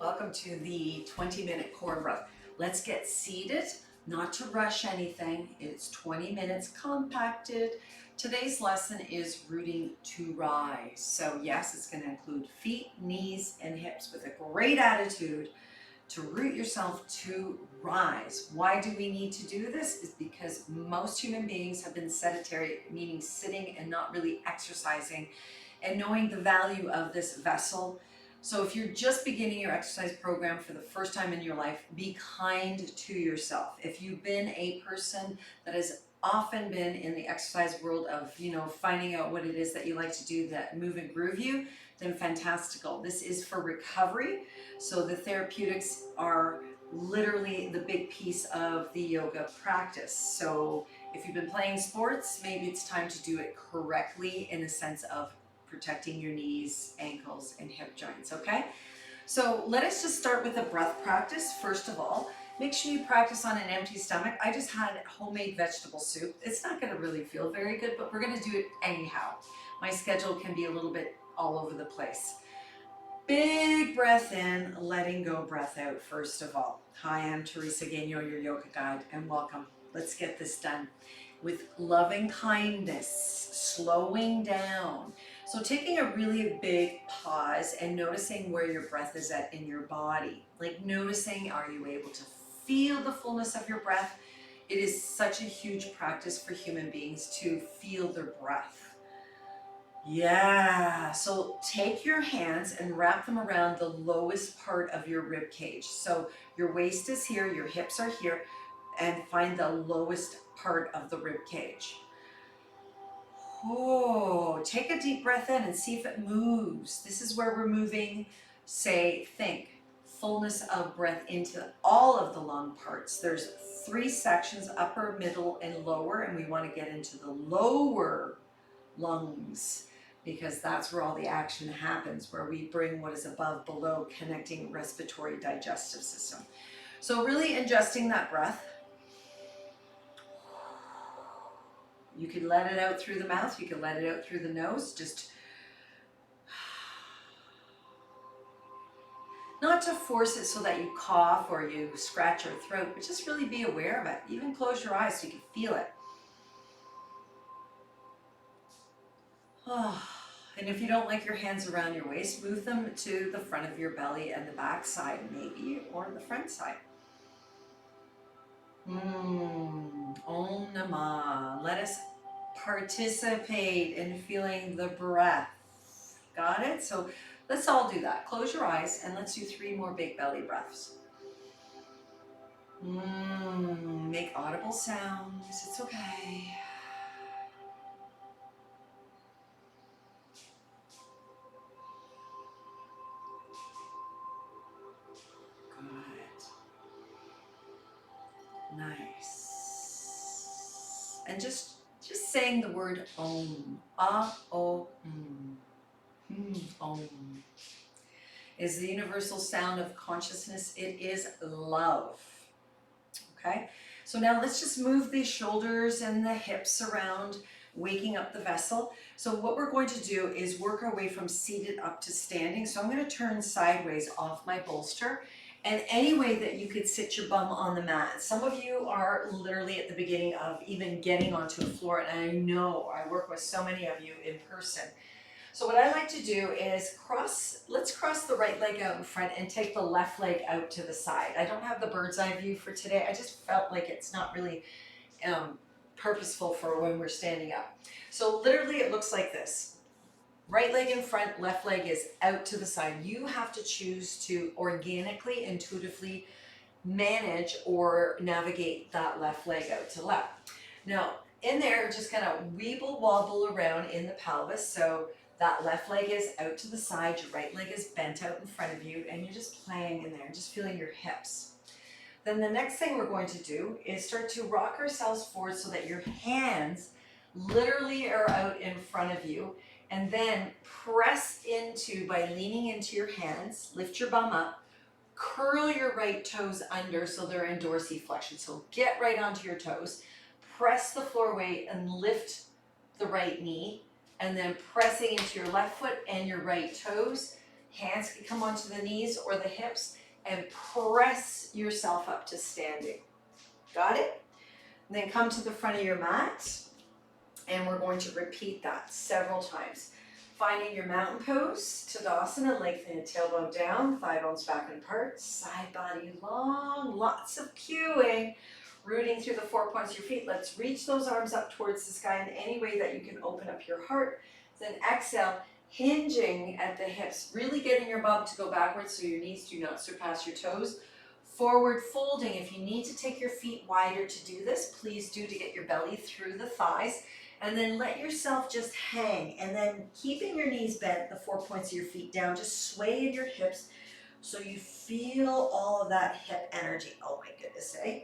Welcome to the 20-minute core breath. Let's get seated, not to rush anything. It's 20 minutes compacted. Today's lesson is rooting to rise. So yes, it's going to include feet, knees, and hips with a great attitude to root yourself to rise. Why do we need to do this? Is because most human beings have been sedentary, meaning sitting and not really exercising, and knowing the value of this vessel. So if you're just beginning your exercise program for the first time in your life, be kind to yourself. If you've been a person that has often been in the exercise world of, finding out what it is that you like to do that move and groove you, then fantastical. This is for recovery. So the therapeutics are literally the big piece of the yoga practice. So if you've been playing sports, maybe it's time to do it correctly in the sense of protecting your knees, ankles, and hip joints, okay? So let us just start with a breath practice. First of all, make sure you practice on an empty stomach. I just had homemade vegetable soup. It's not gonna really feel very good, but we're gonna do it anyhow. My schedule can be a little bit all over the place. Big breath in, letting go breath out first of all. Hi, I'm Teresa Gagnon, your yoga guide, and welcome. Let's get this done with loving kindness, slowing down. So taking a really big pause and noticing where your breath is at in your body. Like noticing, are you able to feel the fullness of your breath? It is such a huge practice for human beings to feel their breath. Yeah, so take your hands and wrap them around the lowest part of your rib cage. So your waist is here, your hips are here, and find the lowest part of the rib cage. Oh, take a deep breath in and see if it moves. This is where we're moving, think fullness of breath into all of the lung parts. There's 3 sections, upper, middle, and lower, and we want to get into the lower lungs because that's where all the action happens, where we bring what is above, below, connecting respiratory, digestive system. So really ingesting that breath. You can let it out through the mouth, you can let it out through the nose, just not to force it so that you cough or you scratch your throat, but just really be aware of it. Even close your eyes so you can feel it. And if you don't like your hands around your waist, move them to the front of your belly and the back side maybe, or the front side. Om Namah. Let us participate in feeling the breath. Got it? So let's all do that. Close your eyes and let's do 3 more big belly breaths. Make audible sounds. It's okay. Nice. And just saying the word Om. Om is the universal sound of consciousness. It is love. Okay? So now let's just move the shoulders and the hips around, waking up the vessel. So what we're going to do is work our way from seated up to standing. So I'm going to turn sideways off my bolster. And any way that you could sit your bum on the mat. Some of you are literally at the beginning of even getting onto a floor, and I know I work with so many of you in person. So what I like to do is let's cross the right leg out in front and take the left leg out to the side. I don't have the bird's eye view for today. I just felt like it's not really purposeful for when we're standing up. So literally it looks like this. Right leg in front, left leg is out to the side. You have to choose to organically, intuitively manage or navigate that left leg out to left. Now, in there, just kind of weeble wobble around in the pelvis. So that left leg is out to the side, your right leg is bent out in front of you, and you're just playing in there, just feeling your hips. Then the next thing we're going to do is start to rock ourselves forward so that your hands literally are out in front of you. And then press into, by leaning into your hands, lift your bum up, curl your right toes under so they're in dorsiflexion. So get right onto your toes, press the floor weight and lift the right knee, and then pressing into your left foot and your right toes, Hands can come onto the knees or the hips and press yourself up to standing. Got it? And then come to the front of your mat and we're going to repeat that several times. Finding your mountain pose, Tadasana, lengthening the tailbone down, thigh bones back and apart, side body long, lots of cueing, rooting through the 4 points of your feet. Let's reach those arms up towards the sky in any way that you can open up your heart. Then exhale, hinging at the hips, really getting your bum to go backwards so your knees do not surpass your toes. Forward folding, if you need to take your feet wider to do this, please do, to get your belly through the thighs. And then let yourself just hang, and then keeping your knees bent, the 4 points of your feet down, just sway in your hips so you feel all of that hip energy. Oh my goodness, eh?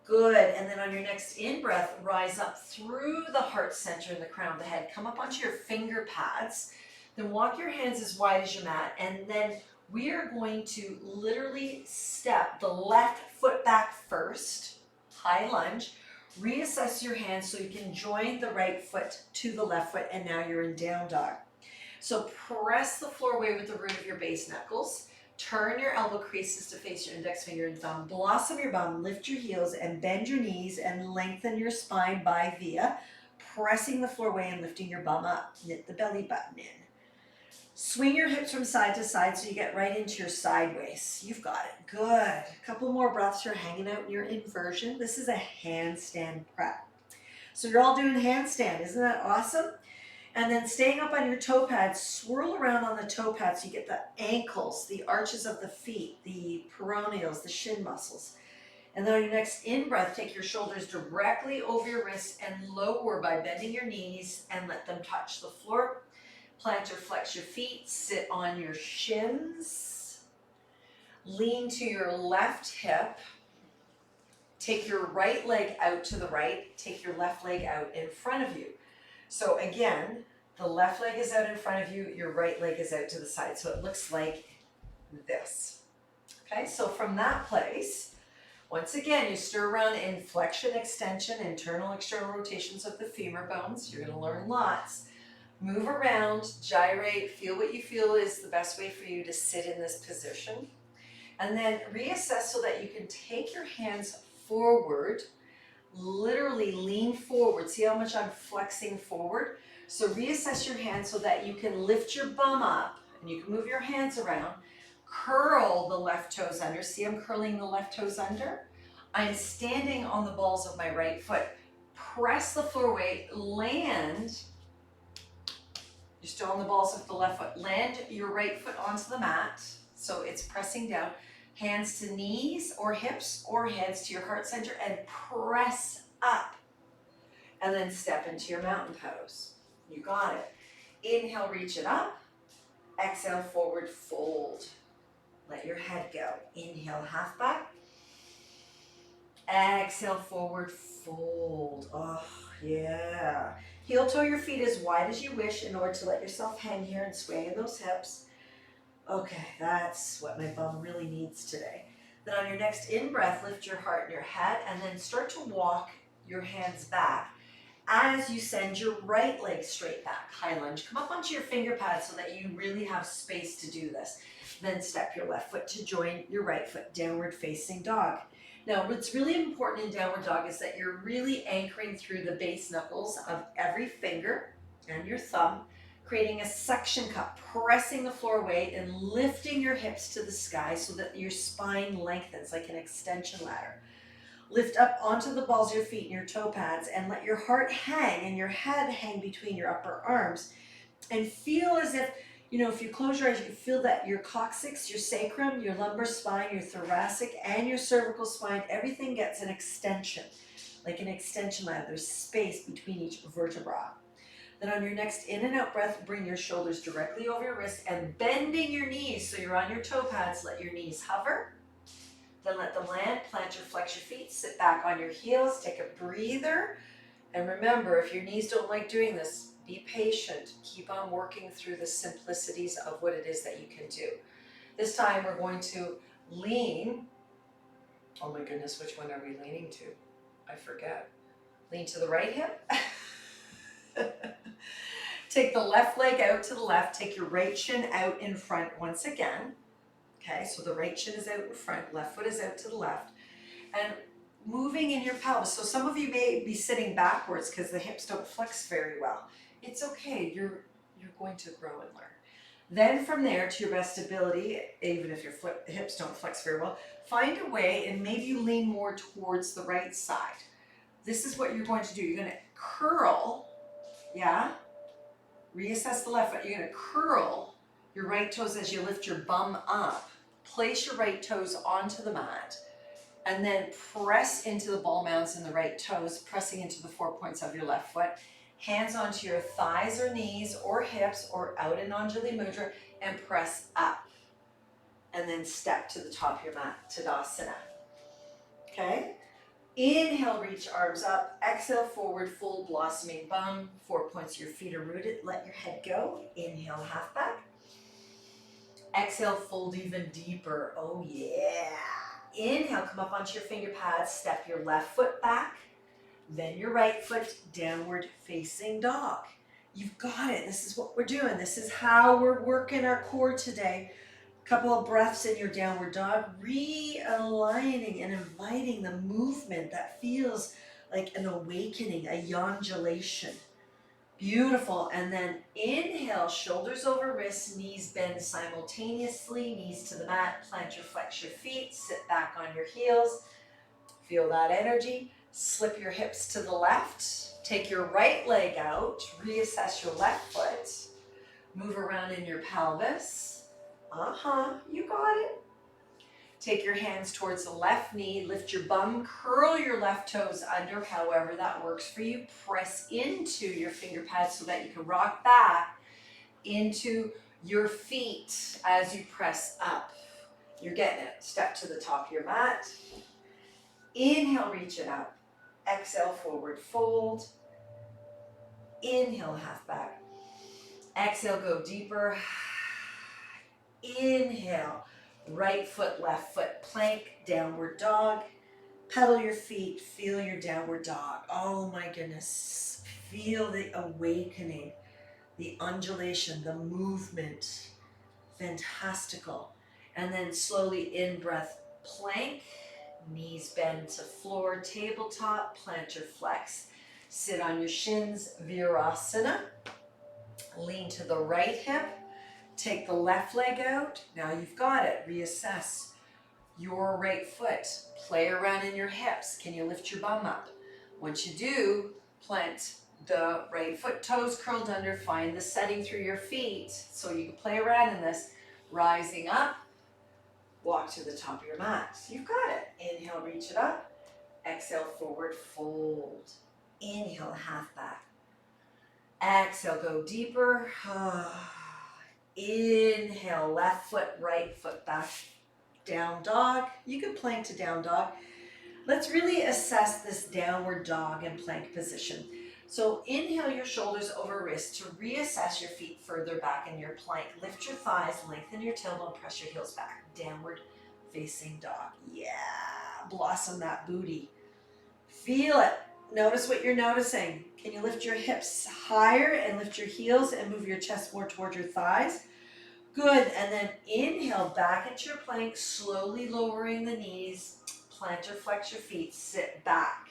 Good, and then on your next in-breath, rise up through the heart center and the crown of the head. Come up onto your finger pads, then walk your hands as wide as your mat, and then we are going to literally step the left foot back first, high lunge. Reassess your hands so you can join the right foot to the left foot, and now you're in down dog. So press the floor away with the root of your base knuckles. Turn your elbow creases to face your index finger and thumb. Blossom your bum, lift your heels, and bend your knees and lengthen your spine by via pressing the floor away and lifting your bum up. Knit the belly button in. Swing your hips from side to side so you get right into your sideways. You've got it. Good. A couple more breaths. You're hanging out in your inversion. This is a handstand prep. So you're all doing handstand. Isn't that awesome? And then staying up on your toe pads, swirl around on the toe pads so you get the ankles, the arches of the feet, the peroneals, the shin muscles. And then on your next in-breath, take your shoulders directly over your wrists and lower by bending your knees and let them touch the floor. Plant or flex your feet, sit on your shins, lean to your left hip, take your right leg out to the right, take your left leg out in front of you. So again, the left leg is out in front of you, your right leg is out to the side, so it looks like this. Okay, so from that place, once again, you stir around in flexion, extension, internal, external rotations of the femur bones. You're going to learn lots. Move around, gyrate, feel what you feel is the best way for you to sit in this position. And then reassess so that you can take your hands forward, literally lean forward. See how much I'm flexing forward? So reassess your hands so that you can lift your bum up and you can move your hands around. Curl the left toes under. See, I'm curling the left toes under. I'm standing on the balls of my right foot. Press the floor away, land. You're still on the balls of the left foot. Land your right foot onto the mat, so it's pressing down. Hands to knees or hips or hands to your heart center and press up. And then step into your mountain pose. You got it. Inhale, reach it up. Exhale, forward fold. Let your head go. Inhale, half back. Exhale, forward fold. Oh, yeah. Heel toe your feet as wide as you wish in order to let yourself hang here and sway in those hips. Okay, that's what my bum really needs today. Then on your next in-breath, lift your heart and your head and then start to walk your hands back as you send your right leg straight back. High lunge. Come up onto your finger pads so that you really have space to do this. Then step your left foot to join your right foot, downward facing dog. Now, what's really important in downward dog is that you're really anchoring through the base knuckles of every finger and your thumb, creating a suction cup, pressing the floor away and lifting your hips to the sky so that your spine lengthens like an extension ladder. Lift up onto the balls of your feet and your toe pads and let your heart hang and your head hang between your upper arms. And feel as if, if you close your eyes, you can feel that your coccyx, your sacrum, your lumbar spine, your thoracic, and your cervical spine, everything gets an extension, like an extension ladder. There's space between each vertebra. Then on your next in and out breath, bring your shoulders directly over your wrists and bending your knees so you're on your toe pads. Let your knees hover. Then let them land. Plant or flex your feet. Sit back on your heels. Take a breather. And remember, if your knees don't like doing this, be patient. Keep on working through the simplicities of what it is that you can do. This time we're going to lean. Oh my goodness, which one are we leaning to? I forget. Lean to the right hip. Take the left leg out to the left. Take your right shin out in front once again. Okay, so the right shin is out in front, left foot is out to the left. And moving in your pelvis. So some of you may be sitting backwards because the hips don't flex very well. It's okay, you're going to grow and learn. Then from there, to your best ability, even if your hips don't flex very well, find a way, and maybe you lean more towards the right side. This is what you're going to do. You're going to curl, yeah? Reassess the left foot. You're going to curl your right toes as you lift your bum up. Place your right toes onto the mat, and then press into the ball mounds in the right toes, pressing into the 4 points of your left foot. Hands onto your thighs or knees or hips or out in Anjali Mudra, and press up. And then step to the top of your mat, Tadasana. Okay? Inhale, reach arms up. Exhale, forward fold, blossoming bum. 4 points, your feet are rooted. Let your head go. Inhale, half back. Exhale, fold even deeper. Oh yeah. Inhale, come up onto your finger pads. Step your left foot back. Then your right foot, downward facing dog. You've got it. This is what we're doing. This is how we're working our core today. A couple of breaths in your downward dog, realigning and inviting the movement that feels like an awakening, a yondulation. Beautiful. And then inhale, shoulders over wrists, knees bend simultaneously, knees to the mat, plantar flex your feet, sit back on your heels. Feel that energy. Slip your hips to the left. Take your right leg out. Reassess your left foot. Move around in your pelvis. You got it. Take your hands towards the left knee. Lift your bum. Curl your left toes under, however that works for you. Press into your finger pads so that you can rock back into your feet as you press up. You're getting it. Step to the top of your mat. Inhale, reach it up. Exhale, forward fold. Inhale, half back. Exhale, go deeper. Inhale, right foot, left foot, plank, downward dog. Pedal your feet, feel your downward dog. Oh my goodness. Feel the awakening, the undulation, the movement. Fantastical. And then slowly in breath, plank. Knees bend to floor, tabletop, plantar flex. Sit on your shins, Virasana. Lean to the right hip. Take the left leg out. Now you've got it. Reassess your right foot. Play around in your hips. Can you lift your bum up? Once you do, plant the right foot, toes curled under. Find the setting through your feet so you can play around in this. Rising up. Walk to the top of your mat. You've got it. Inhale, reach it up. Exhale, forward fold. Inhale, half back. Exhale, go deeper. Inhale, left foot, right foot back. Down dog. You can plank to down dog. Let's really assess this downward dog and plank position. So inhale your shoulders over wrists to reassess your feet further back in your plank. Lift your thighs, lengthen your tailbone, press your heels back. Downward facing dog. Yeah, blossom that booty. Feel it. Notice what you're noticing. Can you lift your hips higher and lift your heels and move your chest more towards your thighs? Good. And then inhale back into your plank, slowly lowering the knees. Plantar flex your feet. Sit back.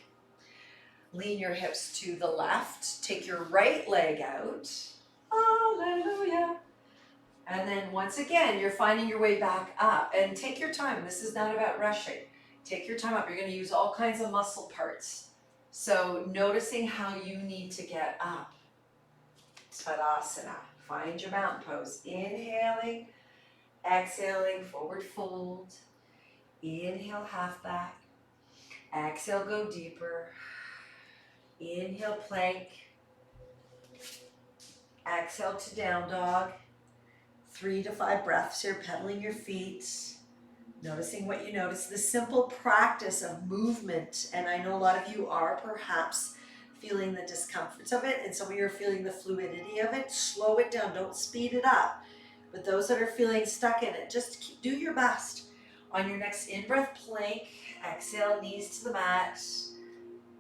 Lean your hips to the left. Take your right leg out. Hallelujah. And then once again, you're finding your way back up. And take your time. This is not about rushing. Take your time up. You're going to use all kinds of muscle parts. So noticing how you need to get up. Tadasana. Find your mountain pose. Inhaling. Exhaling. Forward fold. Inhale, half back. Exhale, go deeper. Inhale, plank. Exhale to down dog. 3 to 5 breaths here, pedaling your feet. Noticing what you notice. The simple practice of movement, and I know a lot of you are perhaps feeling the discomforts of it, and some of you are feeling the fluidity of it. Slow it down, don't speed it up. But those that are feeling stuck in it, just do your best. On your next in-breath, plank. Exhale, knees to the mat.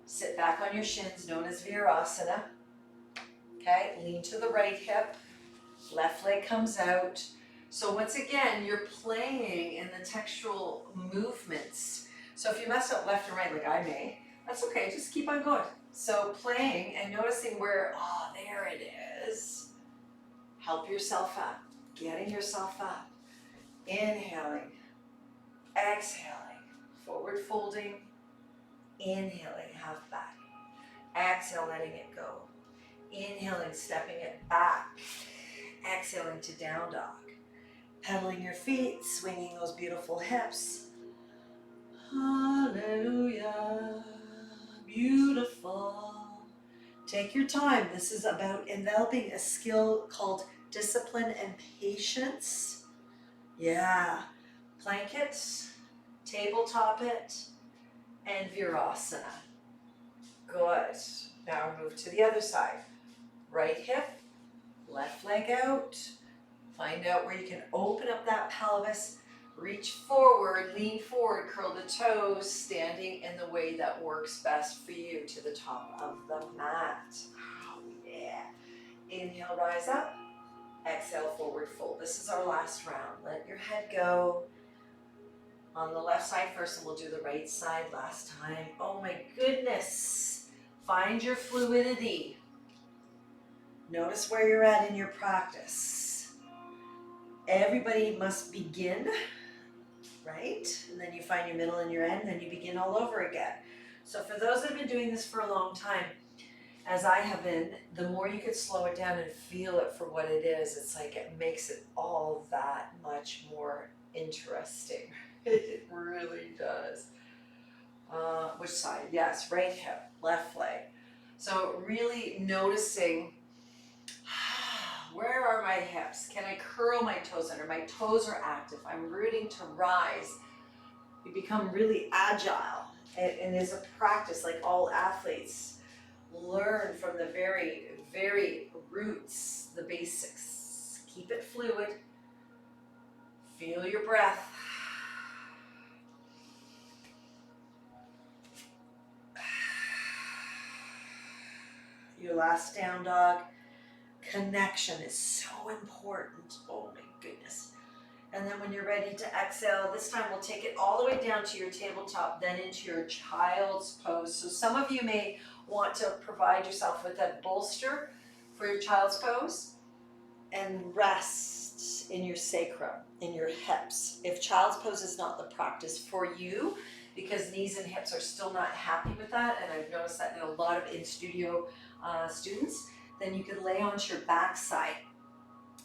Sit back on your shins, known as Virasana. Okay, lean to the right hip, left leg comes out. So once again, you're playing in the textural movements. So if you mess up left and right like I may, that's okay, just keep on going. So playing and noticing where, oh, there it is. Help yourself up, getting yourself up. Inhaling, exhaling, forward folding, inhaling, half back. Exhale, letting it go. Inhaling, stepping it back. Exhaling to down dog. Pedaling your feet, swinging those beautiful hips. Hallelujah, beautiful. Take your time. This is about enveloping a skill called discipline and patience. Yeah, plank it, tabletop it, and Virasana. Good. Now move to the other side. Right hip, left leg out. Find out where you can open up that pelvis. Reach forward, lean forward, curl the toes, standing in the way that works best for you to the top of the mat. Oh, yeah. Inhale, rise up. Exhale, forward fold. This is our last round. Let your head go. On the left side first, and we'll do the right side last time. Oh my goodness. Find your fluidity. Notice where you're at in your practice. Everybody must begin, right? And then you find your middle and your end, and then you begin all over again. So for those that have been doing this for a long time, as I have been, the more you could slow it down and feel it for what it is, it's like it makes it all that much more interesting. It really does. Which side? Yes, right hip, left leg. So really noticing, where are my hips? Can I curl my toes under? My toes are active. I'm rooting to rise. You become really agile. And is a practice, like all athletes learn from the very, very roots, the basics. Keep it fluid. Feel your breath. Your last down dog. Connection is so important. Oh my goodness. And then when you're ready to exhale, this time we'll take it all the way down to your tabletop, then into your child's pose. So some of you may want to provide yourself with a bolster for your child's pose and rest in your sacrum, in your hips. If child's pose is not the practice for you, because knees and hips are still not happy with that, and I've noticed that in a lot of in-studio students, then you can lay onto your backside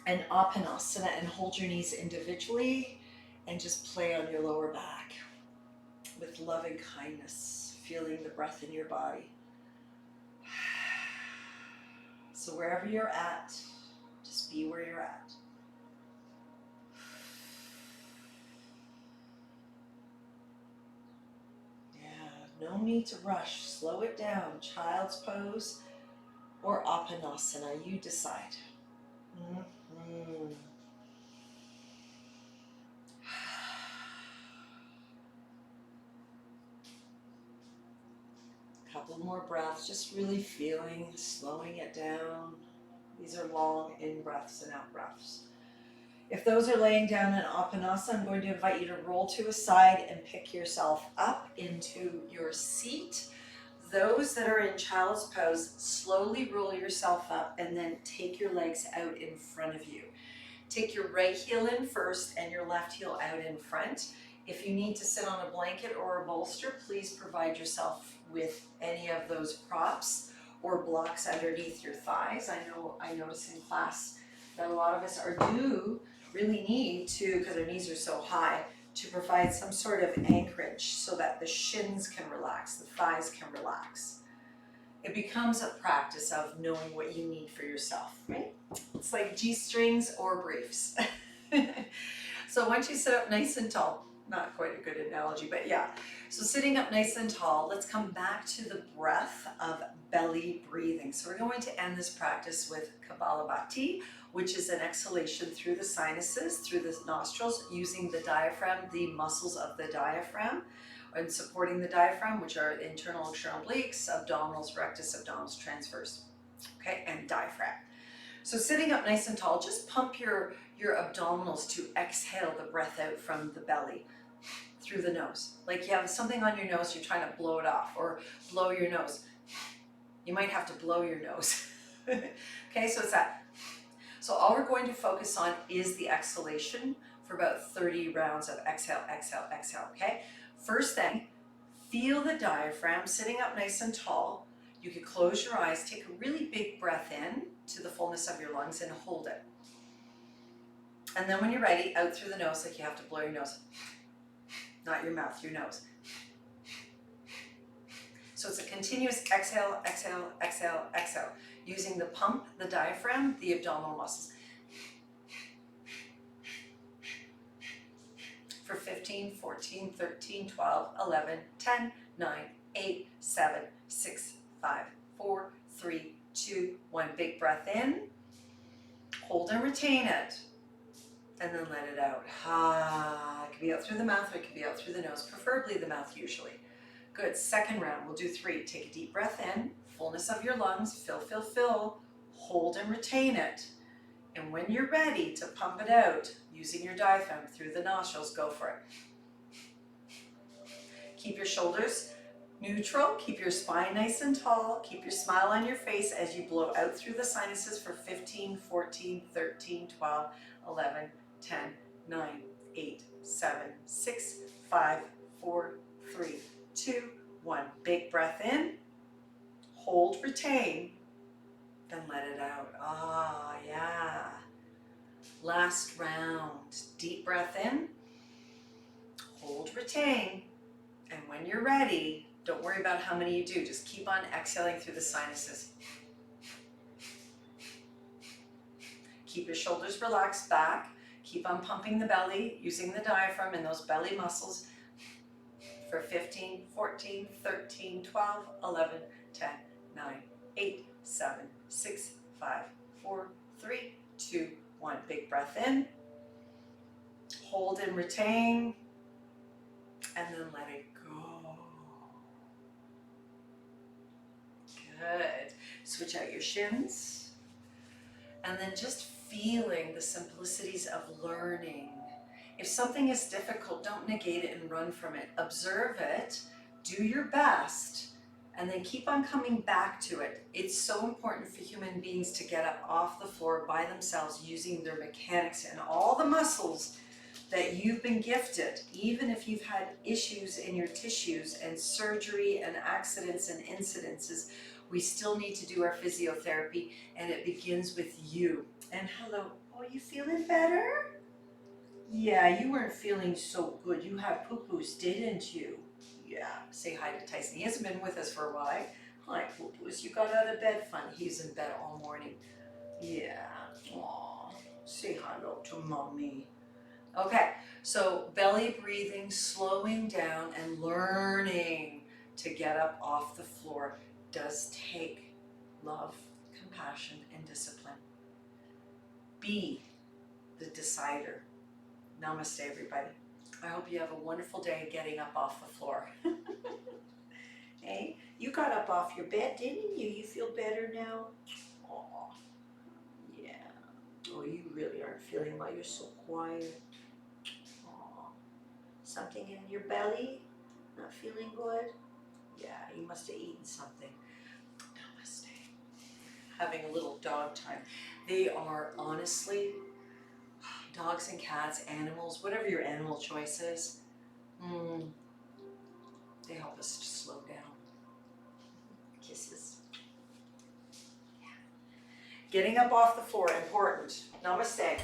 and Apanasana and hold your knees individually and just play on your lower back with loving kindness, feeling the breath in your body. So wherever you're at, just be where you're at. Yeah, no need to rush. Slow it down. Child's pose or Apanasana, you decide. Couple more breaths, just really feeling, slowing it down. These are long in-breaths and out-breaths. If those are laying down in Apanasana, I'm going to invite you to roll to a side and pick yourself up into your seat. Those that are in child's pose, slowly roll yourself up and then take your legs out in front of you. Take your right heel in first and your left heel out in front. If you need to sit on a blanket or a bolster, please provide yourself with any of those props or blocks underneath your thighs. I notice in class that a lot of us really need to, because our knees are so high, to provide some sort of anchorage so that the shins can relax, the thighs can relax. It becomes a practice of knowing what you need for yourself, right? It's like G-strings or briefs. So once you sit up nice and tall, not quite a good analogy, but yeah. So sitting up nice and tall, let's come back to the breath of belly breathing. So we're going to end this practice with Kapalabhati, which is an exhalation through the sinuses, through the nostrils, using the diaphragm, the muscles of the diaphragm, and supporting the diaphragm, which are internal, external obliques, abdominals, rectus, abdominis, transverse. okay, and diaphragm. So sitting up nice and tall, just pump your abdominals to exhale the breath out from the belly through the nose. Like you have something on your nose, you're trying to blow it off, or blow your nose. You might have to blow your nose. Okay, so it's that. So all we're going to focus on is the exhalation for about 30 rounds of exhale, exhale, exhale, okay? First thing, feel the diaphragm sitting up nice and tall. You could close your eyes, take a really big breath in to the fullness of your lungs and hold it. And then when you're ready, out through the nose, like you have to blow your nose. Not your mouth, your nose. So it's a continuous exhale, exhale, exhale, exhale, using the pump, the diaphragm, the abdominal muscles. For 15, 14, 13, 12, 11, 10, 9, 8, 7, 6, 5, 4, 3, 2, 1. Big breath in. Hold and retain it. And then let it out. Ah, it could be out through the mouth or it could be out through the nose, preferably the mouth usually. Good. Second round, we'll do 3. Take a deep breath in, fullness of your lungs, fill, fill, fill. Hold and retain it. And when you're ready to pump it out, using your diaphragm through the nostrils, go for it. Keep your shoulders neutral, keep your spine nice and tall, keep your smile on your face as you blow out through the sinuses for 15, 14, 13, 12, 11, 10, 9, 8, 7, 6, 5, 4, 3, 2, 1. Big breath in, hold, retain, then let it out. Ah, yeah. Last round. Deep breath in, hold, retain, and when you're ready, don't worry about how many you do. Just keep on exhaling through the sinuses. Keep your shoulders relaxed back. Keep on pumping the belly using the diaphragm and those belly muscles for 15, 14, 13, 12, 11, 10, 9, 8, 7, 6, 5, 4, 3, 2, 1. Big breath in. Hold and retain. And then let it go. Good. Switch out your shins. And then just feeling the simplicities of learning. If something is difficult, don't negate it and run from it. Observe it, do your best, and then keep on coming back to it. It's so important for human beings to get up off the floor by themselves using their mechanics and all the muscles that you've been gifted. Even if you've had issues in your tissues and surgery and accidents and incidences, we still need to do our physiotherapy, and it begins with you. And hello, oh, you feeling better? Yeah, you weren't feeling so good. You had poo-poos, didn't you? Yeah, say hi to Tyson. He hasn't been with us for a while. Hi, poo-poos, you got out of bed? Fun, he's in bed all morning. Yeah, aw, say hello to mommy. Okay, so belly breathing, slowing down and learning to get up off the floor does take love, compassion, and discipline. Be the decider. Namaste, everybody. I hope you have a wonderful day getting up off the floor. Hey, you got up off your bed, didn't you? You feel better now? Oh, yeah. Oh, you really aren't feeling well. You're so quiet. Oh, something in your belly? Not feeling good? Yeah, you must have eaten something. Namaste. Having a little dog time. They are honestly, dogs and cats, animals, whatever your animal choice is, they help us to slow down. Kisses. Yeah. Getting up off the floor, important. Namaste.